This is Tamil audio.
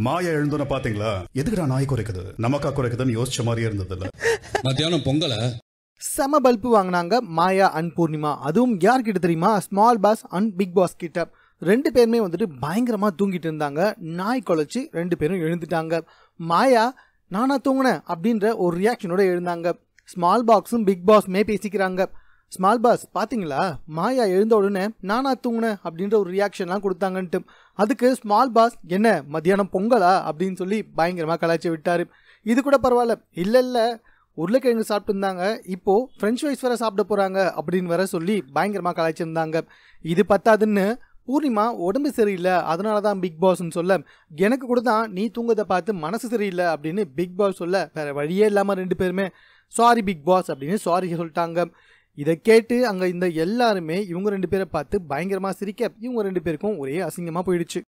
மாயா எழுந்தோன்னு பாத்தீங்களா? எதுக்குடா நாய் குறைக்குது, நமக்கா குறைக்குதுன்னு யோசிச்ச மாதிரியே இருந்தது இல்ல. மத்தியானம் பொங்கல செம பல்பு வாங்கினாங்க மாயா அண்ட் பூர்ணிமா. அதுவும் யார்கிட்ட தெரியுமா? Small boss and big boss கிட்ட. ரெண்டு பேருமே வந்துட்டு பயங்கரமா தூங்கிட்டு இருந்தாங்க. நாய் குலைச்சு ரெண்டு பேரும் எழுந்துட்டாங்க. மாயா நானா தூங்கினேன் அப்படின்ற ஒரு ரியாக்ஷனோட எழுந்தாங்க. ஸ்மால் பாக்ஸும் பிக் பாஸுமே பேசிக்கிறாங்க. ஸ்மால் பாஸ் பாத்தீங்களா, மாயா எழுந்த உடனே நானா தூங்கினேன் அப்படின்ற ஒரு ரியாக்ஷன்லாம் கொடுத்தாங்கன்ட்டு. அதுக்கு ஸ்மால் பாஸ் என்ன மத்தியானம் பொங்கலா அப்படின்னு சொல்லி பயங்கரமா கலாய்ச்சி விட்டாரு. இது கூட பரவாயில்ல, இல்ல உருளைக்கிழங்கு சாப்பிட்டு இருந்தாங்க, இப்போ ஃப்ரெஞ்ச் ஃப்ரைஸ் வேற சாப்பிட போறாங்க அப்படின்னு வேற சொல்லி பயங்கரமா கலாய்ச்சிருந்தாங்க. இது பத்தாதுன்னு பூர்ணிமா உடம்பு சரியில்லை அதனாலதான் பிக் பாஸ்ன்னு சொல்ல, எனக்கு கூட தான் நீ தூங்கதை பார்த்து மனசு சரியில்லை அப்படின்னு பிக் பாஸ் சொல்ல, வேற வழியே இல்லாம ரெண்டு பேருமே சாரி பிக் பாஸ் அப்படின்னு சாரி சொல்லிட்டாங்க. இதை கேட்டு அங்க இந்த எல்லாருமே இவங்க ரெண்டு பேரை பார்த்து பயங்கரமா சிரிக்க, இவங்க ரெண்டு பேருக்கும் ஒரே அசிங்கமா போயிடுச்சு.